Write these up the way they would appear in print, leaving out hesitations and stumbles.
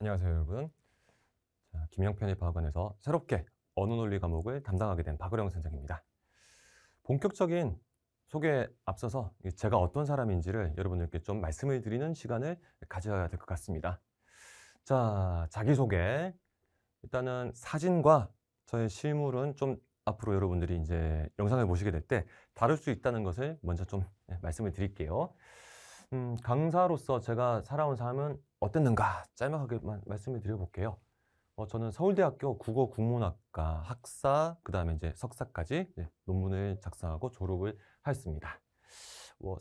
안녕하세요, 여러분. 김영편입학원에서 새롭게 언어 논리 과목을 담당하게 된 박으령 선생입니다. 본격적인 소개에 앞서서 제가 어떤 사람인지를 여러분들께 좀 말씀을 드리는 시간을 가져야 될 것 같습니다. 자, 자기소개. 일단은 사진과 저의 실물은 좀 앞으로 여러분들이 이제 영상을 보시게 될 때 다를 수 있다는 것을 먼저 좀 말씀을 드릴게요. 강사로서 제가 살아온 삶은 어땠는가 짤막하게만 말씀을 드려볼게요. 저는 서울대학교 국어국문학과 학사, 그 다음에 이제 석사까지 논문을 작성하고 졸업을 하였습니다.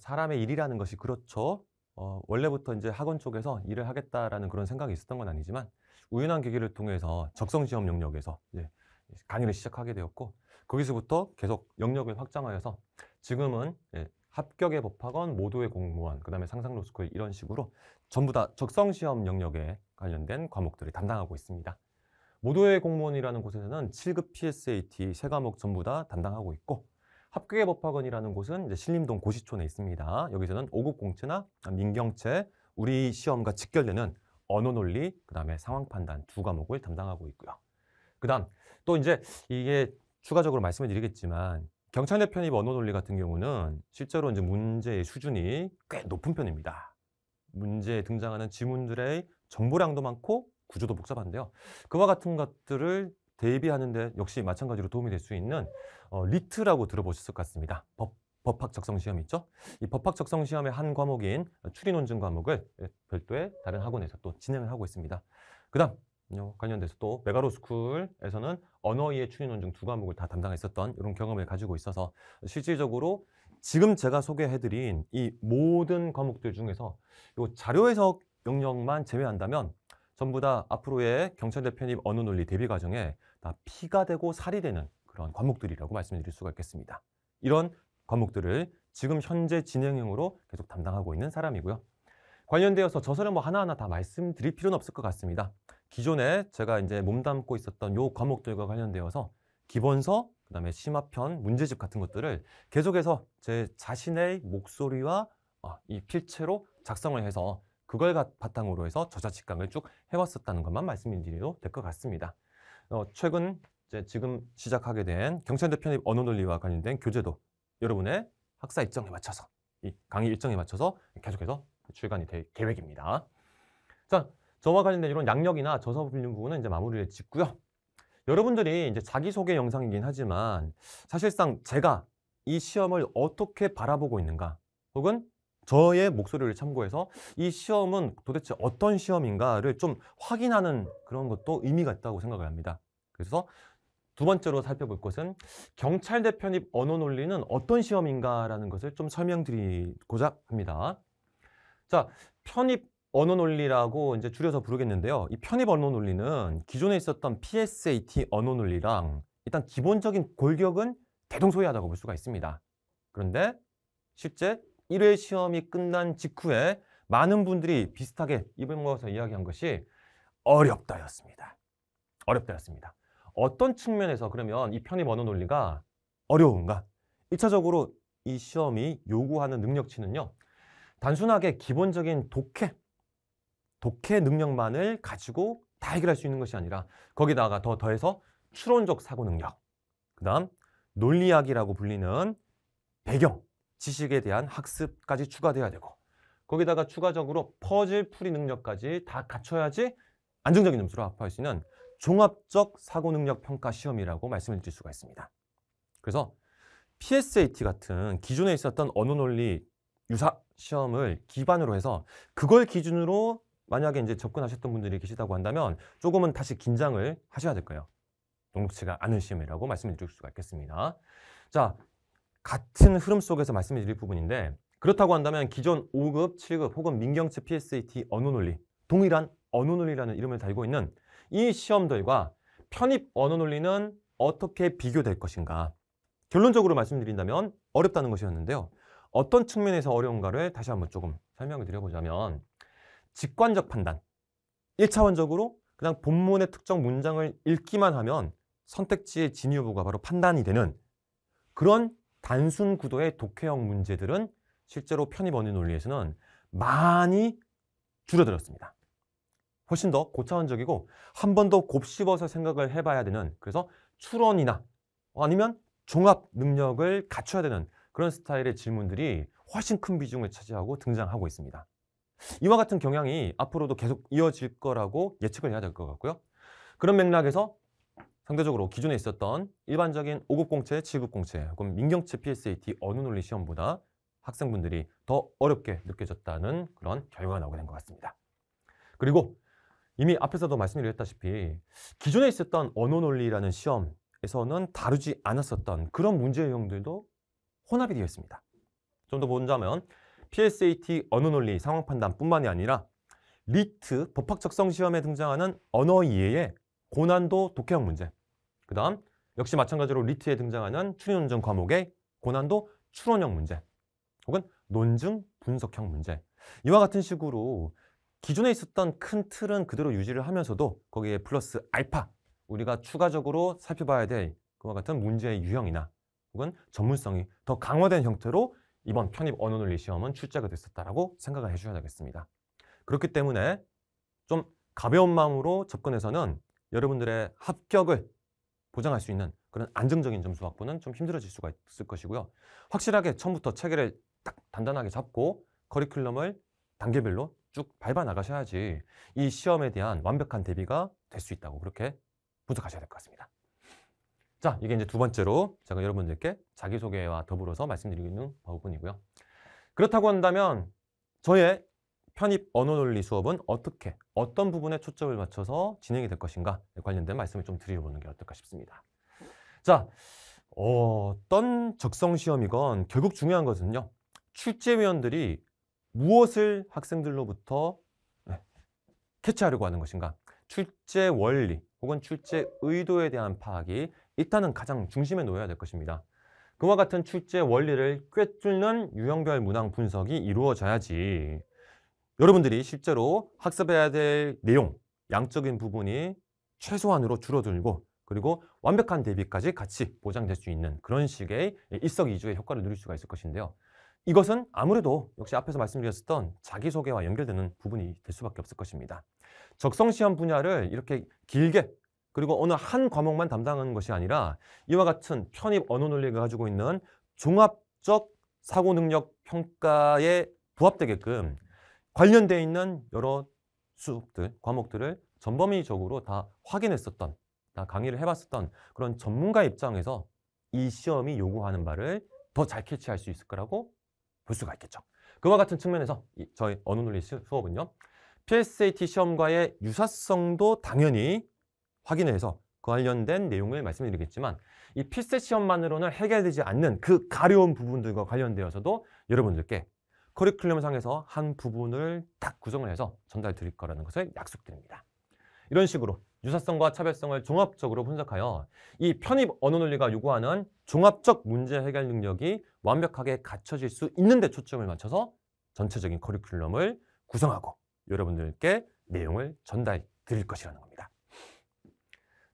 사람의 일이라는 것이 그렇죠. 원래부터 이제 학원 쪽에서 일을 하겠다라는 그런 생각이 있었던 건 아니지만 우연한 계기를 통해서 적성시험 영역에서 이제 강의를 시작하게 되었고 거기서부터 계속 영역을 확장하여서 지금은 합격의 법학원, 모두의 공무원, 그 다음에 상상로스쿨 이런 식으로 전부 다 적성시험 영역에 관련된 과목들을 담당하고 있습니다. 모두의 공무원이라는 곳에서는 7급 PSAT 3과목 전부 다 담당하고 있고 합격의 법학원이라는 곳은 이제 신림동 고시촌에 있습니다. 여기서는 5급 공채나 민경채, 우리 시험과 직결되는 언어 논리, 그 다음에 상황 판단 2과목을 담당하고 있고요. 그 다음 또 이제 이게 추가적으로 말씀을 드리겠지만 경찰대 편입 언어 논리 같은 경우는 실제로 이제 문제의 수준이 꽤 높은 편입니다. 문제에 등장하는 지문들의 정보량도 많고 구조도 복잡한데요. 그와 같은 것들을 대비하는 데 역시 마찬가지로 도움이 될 수 있는 리트라고 들어보셨을 것 같습니다. 법학 적성 시험 있죠? 이 법학 적성 시험의 한 과목인 추리 논증 과목을 별도의 다른 학원에서 또 진행을 하고 있습니다. 그다음 관련돼서 또 메가로스쿨에서는 언어이해 추리 논증 2과목을 다 담당했었던 이런 경험을 가지고 있어서 실질적으로 지금 제가 소개해드린 이 모든 과목들 중에서 이 자료 해석 영역만 제외한다면 전부 다 앞으로의 경찰대 편입 언어 논리 대비 과정에 다 피가 되고 살이 되는 그런 과목들이라고 말씀드릴 수가 있겠습니다. 이런 과목들을 지금 현재 진행형으로 계속 담당하고 있는 사람이고요. 관련되어서 저서를 뭐 하나하나 다 말씀드릴 필요는 없을 것 같습니다. 기존에 제가 이제 몸담고 있었던 요 과목들과 관련되어서 기본서, 그 다음에 심화편, 문제집 같은 것들을 계속해서 제 자신의 목소리와 이 필체로 작성을 해서 그걸 바탕으로 해서 저자 직강을 쭉 해왔었다는 것만 말씀드려도 될 것 같습니다. 최근 지금 시작하게 된 경찰대 편입 언어 논리와 관련된 교재도 여러분의 학사 일정에 맞춰서 이 강의 일정에 맞춰서 계속해서 출간이 될 계획입니다. 자, 저와 관련된 이런 양력이나 저서 분류 부분은 이제 마무리를 짓고요. 여러분들이 이제 자기소개 영상이긴 하지만 사실상 제가 이 시험을 어떻게 바라보고 있는가 혹은 저의 목소리를 참고해서 이 시험은 도대체 어떤 시험인가를 좀 확인하는 그런 것도 의미가 있다고 생각을 합니다. 그래서 두 번째로 살펴볼 것은 경찰대 편입 언어 논리는 어떤 시험인가라는 것을 좀 설명드리고자 합니다. 자, 편입 언어 논리라고 이제 줄여서 부르겠는데요. 이 편입 언어 논리는 기존에 있었던 PSAT 언어 논리랑 일단 기본적인 골격은 대동소이하다고 볼 수가 있습니다. 그런데 실제 1회 시험이 끝난 직후에 많은 분들이 비슷하게 입을 모아서 이야기한 것이 어렵다였습니다. 어렵다였습니다. 어떤 측면에서 그러면 이 편입 언어 논리가 어려운가? 1차적으로 이 시험이 요구하는 능력치는요. 단순하게 기본적인 독해 능력만을 가지고 다 해결할 수 있는 것이 아니라 거기다가 더해서 추론적 사고 능력, 그 다음 논리학이라고 불리는 배경, 지식에 대한 학습까지 추가돼야 되고 거기다가 추가적으로 퍼즐 풀이 능력까지 다 갖춰야지 안정적인 점수를 확보할 수 있는 종합적 사고 능력 평가 시험이라고 말씀을 드릴 수가 있습니다. 그래서 PSAT 같은 기존에 있었던 언어 논리 유사 시험을 기반으로 해서 그걸 기준으로 만약에 이제 접근하셨던 분들이 계시다고 한다면 조금은 다시 긴장을 하셔야 될 거예요. 녹록치가 않은 시험이라고 말씀을 드릴 수가 있겠습니다. 자, 같은 흐름 속에서 말씀을 드릴 부분인데 그렇다고 한다면 기존 5급, 7급 혹은 민경채 PSAT 언어 논리, 동일한 언어 논리라는 이름을 달고 있는 이 시험들과 편입 언어 논리는 어떻게 비교될 것인가? 결론적으로 말씀드린다면 어렵다는 것이었는데요. 어떤 측면에서 어려운가를 다시 한번 조금 설명을 드려보자면 직관적 판단, 1차원적으로 그냥 본문의 특정 문장을 읽기만 하면 선택지의 진위 여부가 바로 판단이 되는 그런 단순 구도의 독해형 문제들은 실제로 편입 언어 논리에서는 많이 줄어들었습니다. 훨씬 더 고차원적이고 한 번 더 곱씹어서 생각을 해봐야 되는, 그래서 추론이나 아니면 종합 능력을 갖춰야 되는 그런 스타일의 질문들이 훨씬 큰 비중을 차지하고 등장하고 있습니다. 이와 같은 경향이 앞으로도 계속 이어질 거라고 예측을 해야 될 것 같고요. 그런 맥락에서 상대적으로 기존에 있었던 일반적인 5급 공채, 7급 공채 혹은 민경채 PSAT 언어 논리 시험보다 학생분들이 더 어렵게 느껴졌다는 그런 결과가 나오게 된 것 같습니다. 그리고 이미 앞에서도 말씀드렸다시피 기존에 있었던 언어 논리라는 시험에서는 다루지 않았었던 그런 문제 유형들도 혼합이 되어 있습니다. 좀 더 보자면 PSAT 언어 논리 상황 판단뿐만이 아니라 리트 법학 적성 시험에 등장하는 언어 이해의 고난도 독해형 문제, 그 다음 역시 마찬가지로 리트에 등장하는 추리논증 과목의 고난도 추론형 문제, 혹은 논증 분석형 문제, 이와 같은 식으로 기존에 있었던 큰 틀은 그대로 유지를 하면서도 거기에 플러스 알파 우리가 추가적으로 살펴봐야 될 그와 같은 문제의 유형이나 혹은 전문성이 더 강화된 형태로 이번 편입 언어 논리 시험은 출제가 됐었다라고 생각을 해주셔야 되겠습니다. 그렇기 때문에 좀 가벼운 마음으로 접근해서는 여러분들의 합격을 보장할 수 있는 그런 안정적인 점수 확보는 좀 힘들어질 수가 있을 것이고요. 확실하게 처음부터 체계를 딱 단단하게 잡고 커리큘럼을 단계별로 쭉 밟아 나가셔야지 이 시험에 대한 완벽한 대비가 될 수 있다고 그렇게 분석하셔야 될 것 같습니다. 자, 이게 이제 두 번째로 제가 여러분들께 자기소개와 더불어서 말씀드리고 있는 부분이고요. 그렇다고 한다면 저의 편입 언어 논리 수업은 어떻게, 어떤 부분에 초점을 맞춰서 진행이 될 것인가 관련된 말씀을 좀 드려보는 게 어떨까 싶습니다. 자, 어떤 적성 시험이건 결국 중요한 것은요, 출제위원들이 무엇을 학생들로부터 캐치하려고 하는 것인가, 출제 원리 혹은 출제 의도에 대한 파악이 일단은 가장 중심에 놓여야 될 것입니다. 그와 같은 출제 원리를 꿰뚫는 유형별 문항 분석이 이루어져야지 여러분들이 실제로 학습해야 될 내용, 양적인 부분이 최소한으로 줄어들고 그리고 완벽한 대비까지 같이 보장될 수 있는 그런 식의 일석이조의 효과를 누릴 수가 있을 것인데요. 이것은 아무래도 역시 앞에서 말씀드렸던 자기소개와 연결되는 부분이 될 수밖에 없을 것입니다. 적성시험 분야를 이렇게 길게 그리고 어느 한 과목만 담당하는 것이 아니라 이와 같은 편입 언어 논리가 가지고 있는 종합적 사고능력 평가에 부합되게끔 관련되어 있는 여러 수업들, 과목들을 전범위적으로 다 확인했었던, 다 강의를 해봤었던 그런 전문가 입장에서 이 시험이 요구하는 바를 더 잘 캐치할 수 있을 거라고 볼 수가 있겠죠. 그와 같은 측면에서 저희 언어 논리 수업은요, PSAT 시험과의 유사성도 당연히 확인해서 관련된 내용을 말씀드리겠지만 이 필세 시험만으로는 해결되지 않는 그 가려운 부분들과 관련되어서도 여러분들께 커리큘럼상에서 한 부분을 딱 구성을 해서 전달 드릴 거라는 것을 약속드립니다. 이런 식으로 유사성과 차별성을 종합적으로 분석하여 이 편입 언어 논리가 요구하는 종합적 문제 해결 능력이 완벽하게 갖춰질 수 있는 데 초점을 맞춰서 전체적인 커리큘럼을 구성하고 여러분들께 내용을 전달 드릴 것이라는 겁니다.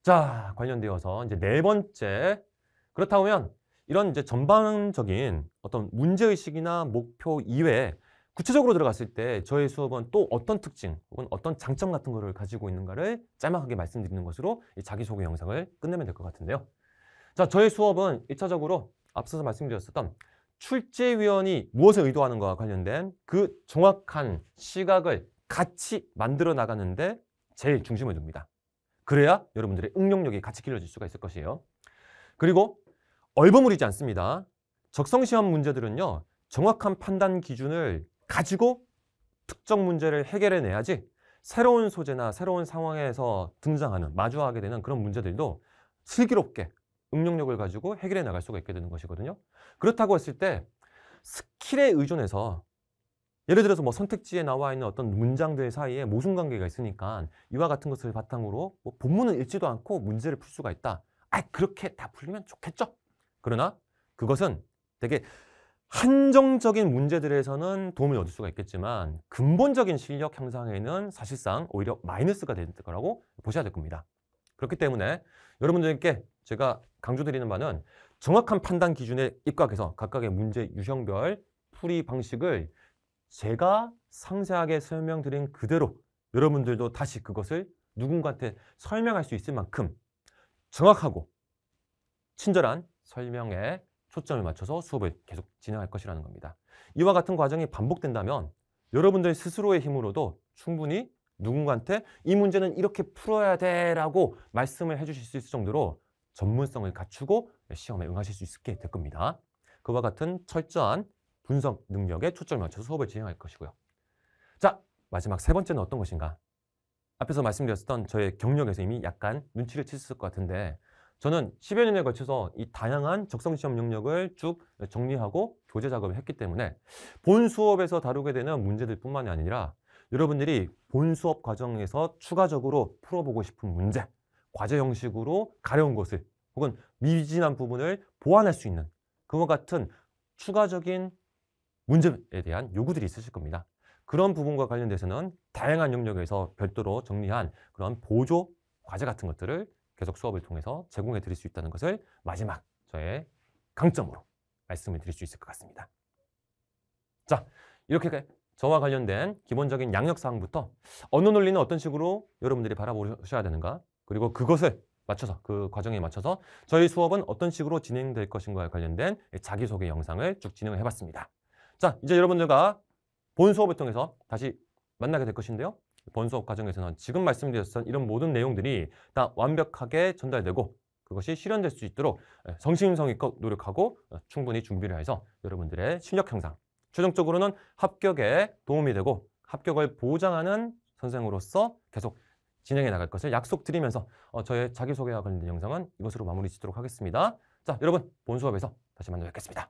자, 관련되어서 이제 네 번째, 그렇다고 하면 이런 이제 전반적인 어떤 문제의식이나 목표 이외에 구체적으로 들어갔을 때 저희 수업은 또 어떤 특징 혹은 어떤 장점 같은 거를 가지고 있는가를 짤막하게 말씀드리는 것으로 이 자기소개 영상을 끝내면 될 것 같은데요. 자, 저희 수업은 1차적으로 앞서서 말씀드렸었던 출제위원이 무엇을 의도하는가와 관련된 그 정확한 시각을 같이 만들어 나가는데 제일 중심을 둡니다. 그래야 여러분들의 응용력이 같이 길러질 수가 있을 것이에요. 그리고 얼버무리지 않습니다. 적성시험 문제들은요, 정확한 판단 기준을 가지고 특정 문제를 해결해 내야지 새로운 소재나 새로운 상황에서 등장하는, 마주하게 되는 그런 문제들도 슬기롭게 응용력을 가지고 해결해 나갈 수가 있게 되는 것이거든요. 그렇다고 했을 때 스킬에 의존해서 예를 들어서 뭐 선택지에 나와 있는 어떤 문장들 사이에 모순관계가 있으니까 이와 같은 것을 바탕으로 뭐 본문을 읽지도 않고 문제를 풀 수가 있다. 그렇게 다 풀리면 좋겠죠. 그러나 그것은 되게 한정적인 문제들에서는 도움을 얻을 수가 있겠지만 근본적인 실력 향상에는 사실상 오히려 마이너스가 될 거라고 보셔야 될 겁니다. 그렇기 때문에 여러분들께 제가 강조드리는 바는 정확한 판단 기준에 입각해서 각각의 문제 유형별 풀이 방식을 제가 상세하게 설명드린 그대로 여러분들도 다시 그것을 누군가한테 설명할 수 있을 만큼 정확하고 친절한 설명에 초점을 맞춰서 수업을 계속 진행할 것이라는 겁니다. 이와 같은 과정이 반복된다면 여러분들 스스로의 힘으로도 충분히 누군가한테 이 문제는 이렇게 풀어야 돼라고 말씀을 해주실 수 있을 정도로 전문성을 갖추고 시험에 응하실 수 있게 될 겁니다. 그와 같은 철저한 분석 능력에 초점을 맞춰서 수업을 진행할 것이고요. 자, 마지막 세 번째는 어떤 것인가? 앞에서 말씀드렸던 저의 경력에서 이미 약간 눈치를 채셨을 것 같은데 저는 10여 년에 걸쳐서 이 다양한 적성시험 영역을 쭉 정리하고 교재 작업을 했기 때문에 본 수업에서 다루게 되는 문제들 뿐만이 아니라 여러분들이 본 수업 과정에서 추가적으로 풀어보고 싶은 문제, 과제 형식으로 가려운 것을 혹은 미진한 부분을 보완할 수 있는 그와 같은 추가적인 문제에 대한 요구들이 있으실 겁니다. 그런 부분과 관련돼서는 다양한 영역에서 별도로 정리한 그런 보조 과제 같은 것들을 계속 수업을 통해서 제공해 드릴 수 있다는 것을 마지막 저의 강점으로 말씀을 드릴 수 있을 것 같습니다. 자, 이렇게 저와 관련된 기본적인 양력사항부터 언어 논리는 어떤 식으로 여러분들이 바라보셔야 되는가, 그리고 그것을 맞춰서 그 과정에 맞춰서 저희 수업은 어떤 식으로 진행될 것인가에 관련된 자기소개 영상을 쭉 진행을 해봤습니다. 자, 이제 여러분들과 본 수업을 통해서 다시 만나게 될 것인데요. 본 수업 과정에서는 지금 말씀드렸던 이런 모든 내용들이 다 완벽하게 전달되고 그것이 실현될 수 있도록 성심성의껏 노력하고 충분히 준비를 해서 여러분들의 실력 향상, 최종적으로는 합격에 도움이 되고 합격을 보장하는 선생으로서 계속 진행해 나갈 것을 약속드리면서 저의 자기소개와 관련된 영상은 이것으로 마무리 짓도록 하겠습니다. 자, 여러분 본 수업에서 다시 만나 뵙겠습니다.